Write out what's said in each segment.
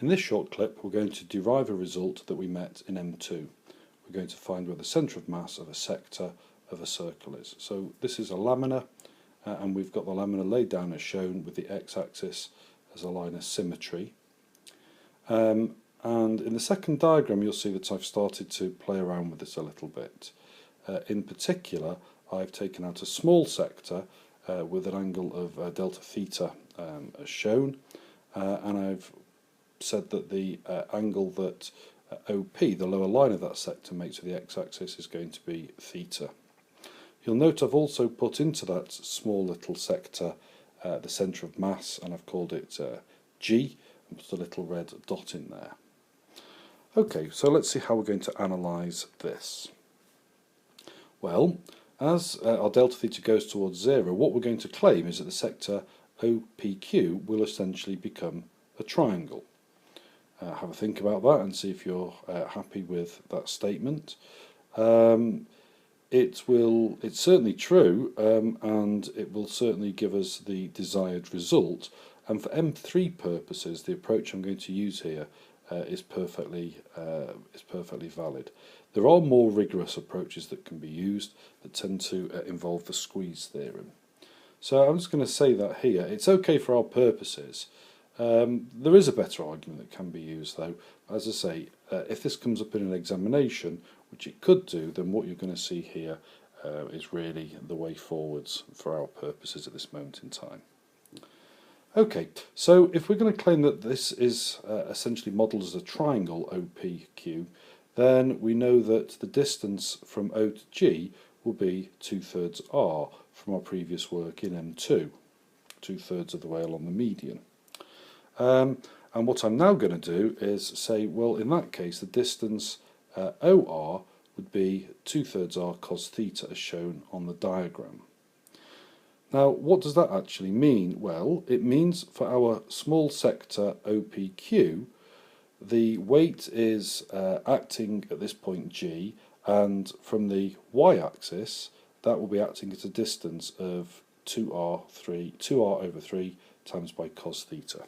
In this short clip we're going to derive a result that we met in M2. We're going to find where the centre of mass of a sector of a circle is. So this is a lamina and we've got the lamina laid down as shown with the x-axis as a line of symmetry. And in the second diagram you'll see that I've started to play around with this a little bit. In particular I've taken out a small sector with an angle of delta theta as shown, and I've said that the angle that OP, the lower line of that sector, makes with the x-axis is going to be theta. You'll note I've also put into that small little sector the centre of mass, and I've called it G, and put a little red dot in there. Okay, so let's see how we're going to analyse this. Well, as our delta theta goes towards 0, what we're going to claim is that the sector OPQ will essentially become a triangle. Have a think about that and see if you're happy with that statement. It's certainly true, and it will certainly give us the desired result. And for M3 purposes, the approach I'm going to use here is perfectly valid. There are more rigorous approaches that can be used that tend to involve the squeeze theorem. So I'm just going to say that here. It's okay for our purposes. There is a better argument that can be used though. As I say, if this comes up in an examination, which it could do, then what you're going to see here is really the way forwards for our purposes at this moment in time. Okay, so if we're going to claim that this is essentially modelled as a triangle OPQ, then we know that the distance from O to G will be 2/3 r from our previous work in M2, 2/3 of the way along the median. And what I'm now going to do is say, well, in that case, the distance OR would be 2/3 r cos theta as shown on the diagram. Now, what does that actually mean? Well, it means for our small sector OPQ, the weight is acting at this point G, and from the y-axis, that will be acting at a distance of 2r over 3 times by cos theta.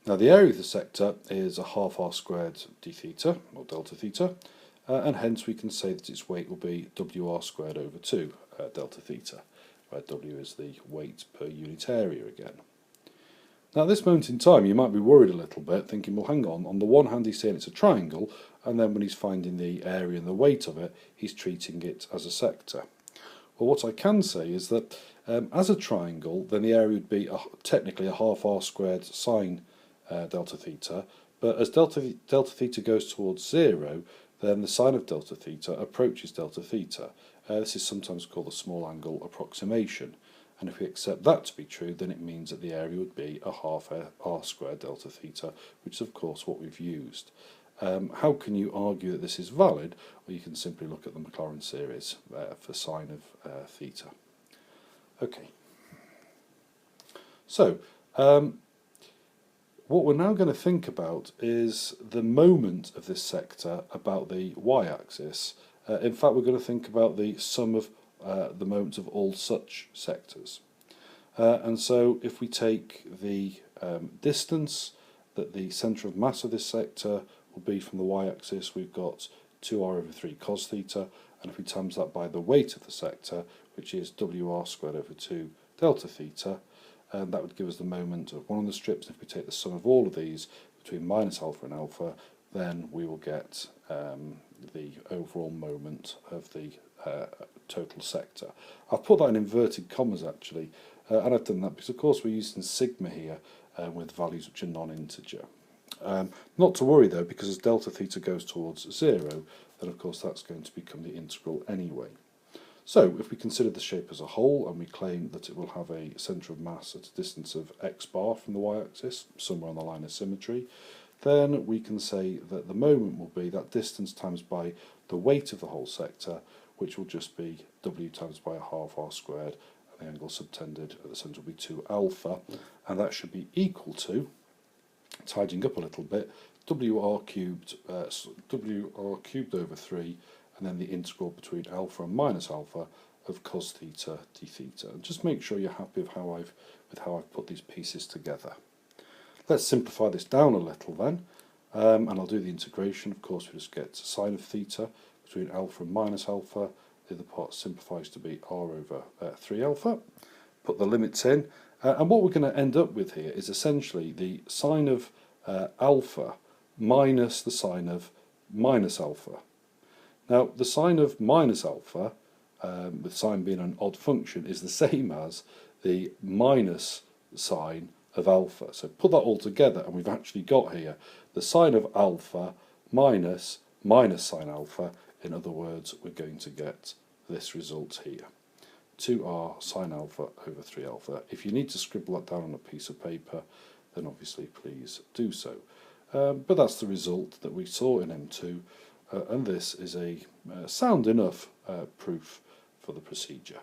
Now the area of the sector is a half r squared d theta, or delta theta, and hence we can say that its weight will be wr squared over 2 delta theta, where w is the weight per unit area again. Now at this moment in time you might be worried a little bit, thinking, well hang on the one hand he's saying it's a triangle, and then when he's finding the area and the weight of it, he's treating it as a sector. Well, what I can say is that as a triangle, then the area would be technically a half r squared sine delta theta, but as delta theta goes towards 0, then the sine of delta theta approaches delta theta. This is sometimes called the small angle approximation, and if we accept that to be true, then it means that the area would be a half r squared delta theta, which is of course what we've used. How can you argue that this is valid? Well, you can simply look at the Maclaurin series for sine of theta. Okay. So, what we're now going to think about is the moment of this sector about the y-axis. In fact, we're going to think about the sum of the moments of all such sectors. And so if we take the distance that the centre of mass of this sector will be from the y-axis, we've got 2r over 3 cos theta, and if we times that by the weight of the sector, which is wr squared over 2 delta theta, and that would give us the moment of one of the strips. If we take the sum of all of these between minus alpha and alpha, then we will get the overall moment of the total sector. I've put that in inverted commas actually, and I've done that because of course we're using sigma here with values which are non-integer. Not to worry though, because as delta theta goes towards 0, then of course that's going to become the integral anyway. So if we consider the shape as a whole and we claim that it will have a centre of mass at a distance of x bar from the y-axis, somewhere on the line of symmetry, then we can say that the moment will be that distance times by the weight of the whole sector, which will just be w times by a half r squared, and the angle subtended at the centre will be 2 alpha, and that should be equal to, tidying up a little bit, wr cubed over 3, and then the integral between alpha and minus alpha of cos theta d theta. And just make sure you're happy with how I've put these pieces together. Let's simplify this down a little then, and I'll do the integration. Of course, we just get sine of theta between alpha and minus alpha. The other part simplifies to be r over 3 alpha. Put the limits in, and what we're going to end up with here is essentially the sine of alpha minus the sine of minus alpha. Now, the sine of minus alpha, with sine being an odd function, is the same as the minus sine of alpha. So put that all together and we've actually got here the sine of alpha minus sine alpha. In other words, we're going to get this result here. 2r sine alpha over 3 alpha. If you need to scribble that down on a piece of paper, then obviously please do so. But that's the result that we saw in M2, and this is a sound enough proof for the procedure.